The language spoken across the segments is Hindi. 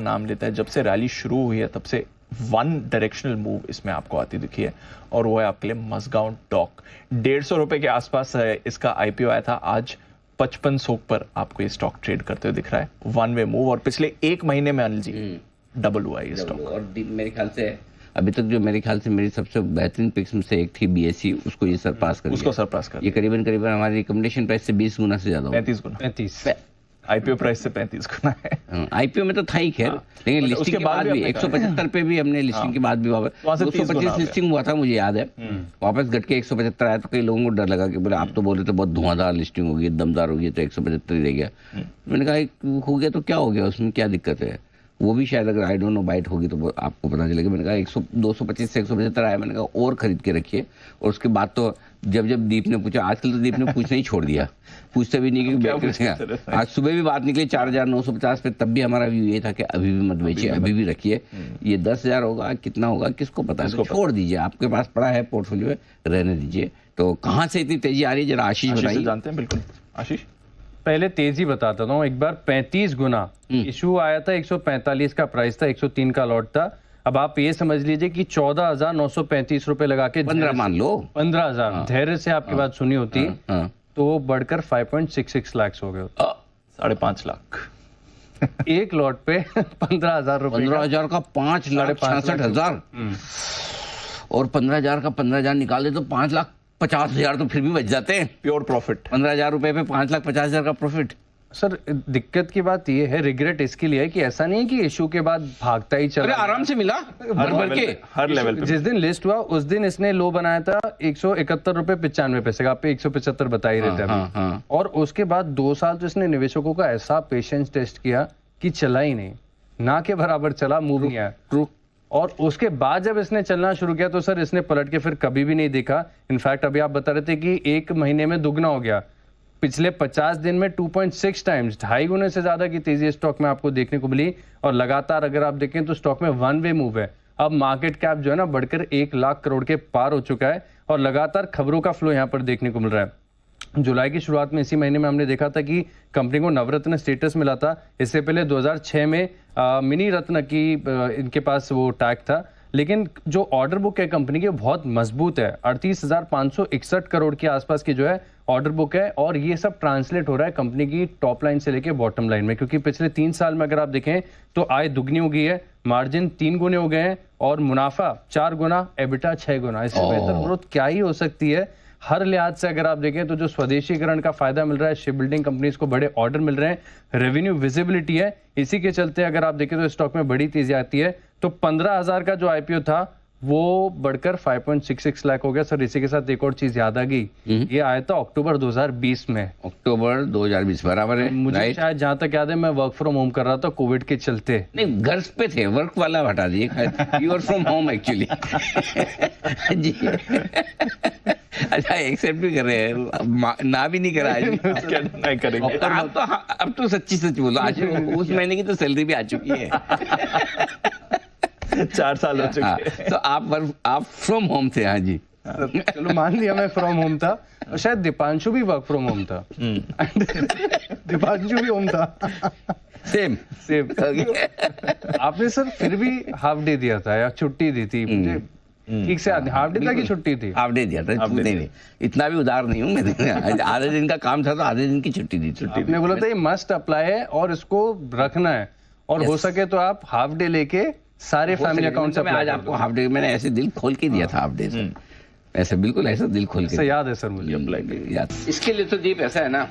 नाम लेता है। जब से रैली शुरू हुई है तब से वन डायरेक्शनल मूव इसमें आपको आती दिखी है, और वो है आपके लिए मज़गांव डॉक। 150 रुपए के आसपास इसका आईपीओ आया था, आज 5500 पर आपको ये स्टॉक ट्रेड करते हुए दिख रहा है। वन वे मूव, और पिछले एक महीने में अनिल जी डबल हुआ है ये स्टॉक। और मेरे ख्याल से अभी तक जो मेरे ख्याल से मेरी सबसे बेहतरीन पिक्स में से एक थी बीएससी, उसको ये सरपास कर ये करीबन हमारी रिकमेंडेशन प्राइस से 20 गुना से ज्यादा, 35 गुना, 35 आईपीओ प्राइस से 35 गुना है। आईपीओ में तो था ही खैर, लेकिन लिस्टिंग के बाद भी 175 पे भी हमने लिस्टिंग के बाद भी वापस 225 लिस्टिंग हुआ था, मुझे याद है, वापस घट के 175 आया। तो कई लोगों को डर लगा कि बोले आप तो बोल रहे थे बहुत धुआंधार लिस्टिंग होगी, दमदार होगी, तो 175 ही रह गया। मैंने कहा हो गया तो क्या हो गया, उसमें क्या दिक्कत है। वो भी शायद अगर आई डोंट नो बाइट होगी तो आपको पता चलेगा। मैंने कहा 225 से 175 आया, मैंने कहा और खरीद के रखिए। और उसके बाद तो जब दीप ने पूछा, आजकल तो दीप ने पूछना ही छोड़ दिया, पूछते भी नहीं कि आज सुबह भी बात निकली 4950 पे, तब भी हमारा व्यू ये था कि अभी भी मत बेचिए, अभी भी रखिए। ये 10,000 होगा, कितना होगा किसको पता है, छोड़ दीजिए, आपके पास पड़ा है पोर्टफोलियो, रहने दीजिए। तो कहाँ से इतनी तेजी आ रही है, जरा आशीष बताइए। जानते हैं बिल्कुल आशीष। पहले तेजी बताता हूँ, एक बार 35 गुना इशू आया था, 145 का प्राइस था, 103 का लॉट था। अब आप ये समझ लीजिए कि 14,935 रुपए लगा के 15 मान लो, 15,000 धैर्य से आपकी बात सुनी होती तो वो बढ़कर 5.66 लाख हो गए, 5.5 लाख एक लॉट पे 15,000 रुपए, 15,000 का 5,66,000 और 15,000 का 15,000 निकाले तो 5,50,000 तो फिर भी बच जाते हैं, प्योर प्रॉफिट। 15,000 रुपए पे 5,50,000 का प्रॉफिट। सर दिक्कत की बात ये है, रिग्रेट इसके लिए है कि ऐसा नहीं है कि इशू के बाद भागता ही चला, आराम से मिला हर लेवल पे। जिस दिन लिस्ट हुआ उस दिन इसने लो बनाया था 171 रुपए 95 पैसे का, आप 175 बता ही रहे थे अभी। और उसके बाद 2 साल तो इसने निवेशकों का ऐसा पेशेंस टेस्ट किया कि चला ही नहीं, ना के बराबर चला, मूव नहीं आया। और उसके बाद जब इसने चलना शुरू किया तो सर इसने पलट के फिर कभी भी नहीं देखा। इनफैक्ट अभी आप बता रहे थे कि एक महीने में दुगना हो गया, पिछले 50 दिन में 2.6 टाइम्स, 2.5 गुने से ज्यादा की तेजी स्टॉक में आपको देखने को मिली। और लगातार अगर आप देखें तो स्टॉक में वन वे मूव है। अब मार्केट कैप जो है ना बढ़कर 1 लाख करोड़ के पार हो चुका है, और लगातार खबरों का फ्लो यहाँ पर देखने को मिल रहा है। जुलाई की शुरुआत में इसी महीने में हमने देखा था कि कंपनी को नवरत्न स्टेटस मिला था। इससे पहले 2006 में मिनी रत्न की इनके पास वो टैग था। लेकिन जो ऑर्डर बुक है कंपनी की बहुत मजबूत है, 38,561 करोड़ के आसपास की जो है ऑर्डर बुक है। और ये सब ट्रांसलेट हो रहा है कंपनी की टॉप लाइन से लेके बॉटम लाइन में, क्योंकि पिछले 3 साल में अगर आप देखें तो आय दुगनी हो गई है, मार्जिन 3 गुने हो गए हैं, और मुनाफा 4 गुना, एबिटा 6 गुना। इससे बेहतर ग्रोथ क्या ही हो सकती है। हर लिहाज से अगर आप देखें तो जो स्वदेशीकरण का फायदा मिल रहा है, शिप बिल्डिंग कंपनीज को बड़े ऑर्डर मिल रहे हैं, रेवेन्यू विजिबिलिटी है, इसी के चलते अगर आप देखें तो स्टॉक में बड़ी तेजी आती है। तो 15,000 का जो आईपीओ था वो बढ़कर 5.66 लाख हो गया। सर इसी के साथ एक और चीज याद आ गई, ये आया था अक्टूबर 2020 में, अक्टूबर 2020 बराबर है। मुझे शायद जहां तक याद है मैं वर्क फ्रॉम होम कर रहा था कोविड के चलते। नहीं, घर पे थे, वर्क वाला हटा दिए, you are from home actually. जी अच्छा, एक्सेप्ट भी कर रहे हैं, ना भी नहीं करा नहीं करेंगे। अब तो सच्ची सच बोलो, आज उस महीने की तो सैलरी भी आ चुकी है। 4 साल हो चुके हैं। तो आप फ्रॉम होम थे? हाँ जी, चलो मान लिया मैं फ्रॉम होम था, शायद दीपांशु भी वर्क फ्रॉम होम था। दीपांशु भी होम था, सेम। आपने सर फिर भी हाफ डे दिया था या छुट्टी दी थी? मुझे ठीक से हाफ डे था कि छुट्टी थी? हाफ डे दिया था। नहीं, इतना भी उदार नहीं हूँ मैं। आधे दिन का काम था तो आधे दिन की छुट्टी दी। आपने बोला था ये मस्ट अप्लाई है और इसको रखना है, और हो सके तो आप हाफ डे लेके सारे फैमिली अकाउंट से। आज आपको हाफ डे मैंने ऐसे दिल खोल के दिया था, हाफ डे से ऐसे बिल्कुल ऐसा दिल खोल के याद है सर मुझे याद। इसके लिए तो दीप ऐसा है ना,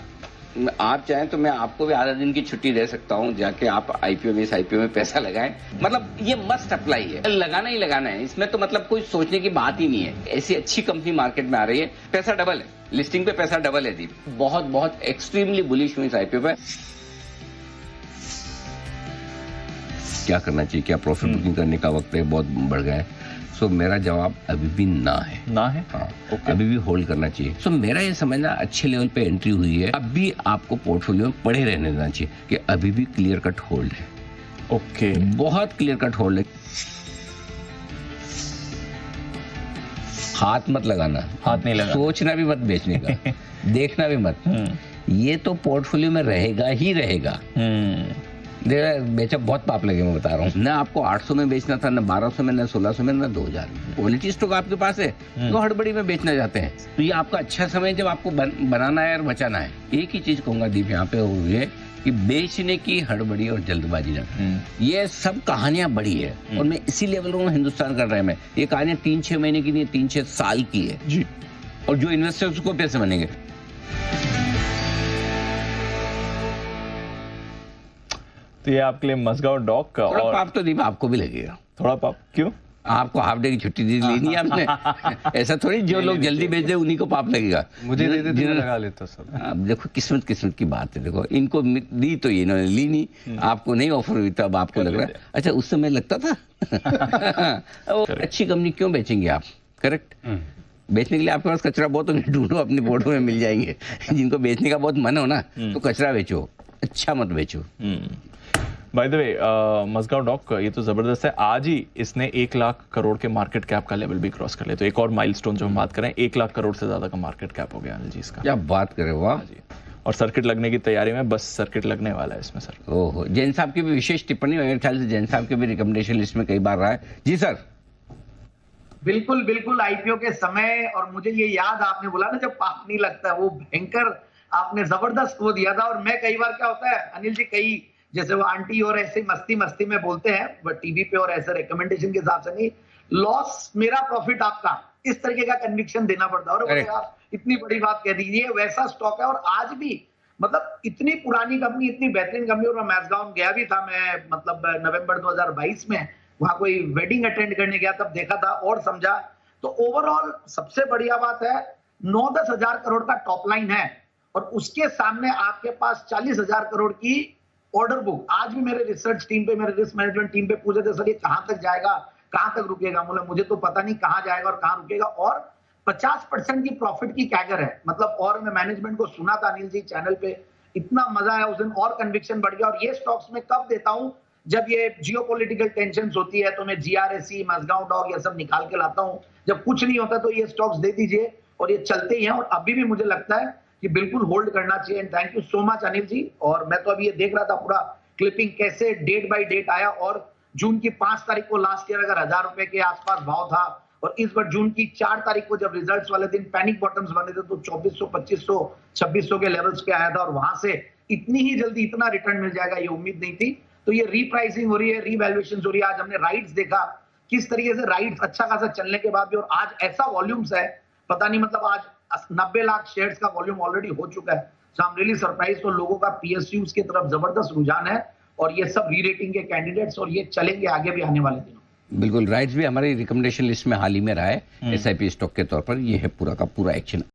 आप चाहें तो मैं आपको भी आधा दिन की छुट्टी दे सकता हूं, जाके आप आईपीओ में, इस आईपीओ में पैसा लगाएं। मतलब ये मस्ट अप्लाई है, लगाना ही लगाना है, इसमें तो मतलब कोई सोचने की बात ही नहीं है। ऐसी अच्छी कंपनी मार्केट में आ रही है, पैसा डबल है, लिस्टिंग पे पैसा डबल है दीप। बहुत बहुत एक्सट्रीमली बुलिश हूं इस आईपीओ पे। क्या करना चाहिए, क्या प्रॉफिट बुकिंग करने का वक्त है, बहुत बढ़ गया है। सो मेरा जवाब अभी भी ना है। हाँ, अभी भी होल्ड करना चाहिए। सो मेरा ये समझना अच्छे लेवल पे एंट्री हुई है, अब भी आपको पोर्टफोलियो में पड़े रहने देना चाहिए कि अभी भी क्लियर कट होल्ड है। ओके, बहुत क्लियर कट होल्ड है। हाथ मत लगाना, हाथ नहीं लगाना, सोचना भी मत बेचने का, देखना भी मत। ये तो पोर्टफोलियो में रहेगा ही रहेगा। बेचा बहुत पाप लगे, मैं बता रहा हूँ। ना आपको 800 में बेचना था, ना 1200 में, ना 1600 में, ना 2000 में। क्वालिटी स्टॉक आपके पास है तो हड़बड़ी में बेचना चाहते हैं। तो ये आपका अच्छा समय जब आपको बनाना है और बचाना है। एक ही चीज कहूंगा दीप यहाँ पे हो ये कि बेचने की हड़बड़ी और जल्दबाजी ना, ये सब कहानियां बड़ी है और मैं इसी लेवल पर हिंदुस्तान कर रहा है। मैं ये कहानियां 3-6 महीने की नहीं, 3-6 साल की है जी। और जो इन्वेस्टर्स को पैसे बनेंगे। तो ये आपके लिए मजगांव डॉक का और पाप तो दीप आपको भी लगेगा। थोड़ा पाप क्यों? आपको हाफ डे की छुट्टी लेनी है आपने। ऐसा थोड़ी जो लोग जल्दी भेज दे उन्हीं को पाप लगेगा। मुझे दे देते तो लगा लेता सब। अब देखो किस्मत की बात है। देखो इनको दी तो इन्होंने ली नहीं, आपको नहीं ऑफर हुई तो अब आपको लग रहा है। अच्छा उस समय लगता था। अच्छी कंपनी क्यों बेचेंगे आप? करेक्ट। बेचने के लिए आपके पास कचरा बहुत है, ढूंढो अपने बोर्डों में मिल जाएंगे। जिनको बेचने का बहुत मन हो ना तो कचरा बेचो, अच्छा मत बेचो। By the way Mazagaon dock ये तो जबरदस्त है। आज ही इसने 1 लाख करोड़ के मार्केट कैप का लेवल भी क्रॉस कर लिया। तो एक और माइलस्टोन जो हम बात करें, 1 लाख करोड़ से ज्यादा का मार्केट कैप हो गया अनिल जी इसका। क्या बात करें, वाह जी। और सर्किट लगने की तैयारी में, बस सर्किट लगने वाला है इसमें सर। ओहो, जैन साहब की भी विशेष टिप्पणी मेरे ख्याल से जैन साहब के भी रिकमेंडेशन लिस्ट में कई बार रहा है। जी सर। बिल्कुल बिल्कुल, आईपीओ के समय, और मुझे ये याद आपने बोला ना जब पाप नहीं लगता, वो भयंकर आपने जबरदस्त वो दिया था। और मैं कई बार क्या होता है अनिल जी, कई जैसे वो आंटी और ऐसे मस्ती में बोलते हैं टीवी पे और ऐसे रिकमेंडेशन के हिसाब से नहीं, लॉस मेरा प्रॉफिट आपका, इस तरीके का कन्विक्शन देना पड़ता है। और यार इतनी बड़ी बात कह दीजिए, वैसा स्टॉक है। और आज भी मतलब इतनी पुरानी कंपनी, इतनी बेहतरीन कंपनी। और मैं मैसगांव गया भी था, मैं मतलब नवंबर 2022 में वहां कोई वेडिंग अटेंड करने गया, तब देखा था और समझा। तो ओवरऑल सबसे बढ़िया बात है, 9-10 हजार करोड़ का टॉप लाइन है और उसके सामने आपके पास 40 हजार करोड़ की ऑर्डर बुक। आज भी मेरे रिसर्च टीम पे, मेरे रिस्क मैनेजमेंट टीम पे पूछे थे, सर ये कहां तक जाएगा, कहां तक रुकेगा? बोला मुझे तो पता नहीं कहां जाएगा और कहां रुकेगा। और 50% की प्रॉफिट की कैगर है मतलब। और मैं मैनेजमेंट को सुना था अनिल जी चैनल पे, इतना मजा आया उस दिन और कन्विक्शन बढ़ गया। और ये स्टॉक्स में कब देता हूं, जब ये जियोपॉलिटिकल टेंशन होती है तो मैं जीआरएसई, मजगांव डॉक ये सब निकाल के लाता हूं। जब कुछ नहीं होता तो ये स्टॉक्स दे दीजिए और ये चलते ही हैं। और अभी भी मुझे लगता है कि बिल्कुल होल्ड करना चाहिए। And thank you so much Anil ji. और मैं तो अभी ये देख रहा था पूरा क्लिपिंग कैसे डेट बाय डेट आया। और जून की 5 तारीख को लास्ट ईयर अगर 1000 रुपए के आसपास भाव था, और इस बार जून की 4 तारीख को जब रिजल्ट्स वाले दिन पैनिक बॉटम्स बने थे तो 2400, 2500, 2600 के लेवल्स पे आया था। और वहां से इतनी ही जल्दी इतना रिटर्न मिल जाएगा ये उम्मीद नहीं थी। तो ये रीप्राइसिंग हो रही है, रीवैल्यूएशन हो रही है। आज हमने राइट्स देखा किस तरीके से राइट्स अच्छा खासा चलने के बाद भी, और आज ऐसा वॉल्यूम्स है पता नहीं, मतलब आज 90 लाख शेयर्स का वॉल्यूम ऑलरेडी हो चुका है। सो आई एम रियली सरप्राइज। तो लोगों का पीएसयूज की तरफ जबरदस्त रुझान है और ये सब री रेटिंग के कैंडिडेट्स, और ये चलेंगे आगे भी आने वाले दिनों। बिल्कुल, राइट्स भी हमारी रिकमेंडेशन लिस्ट में हाल ही में रहा है एसआईपी स्टॉक के तौर पर। ये है पूरा का पूरा एक्शन।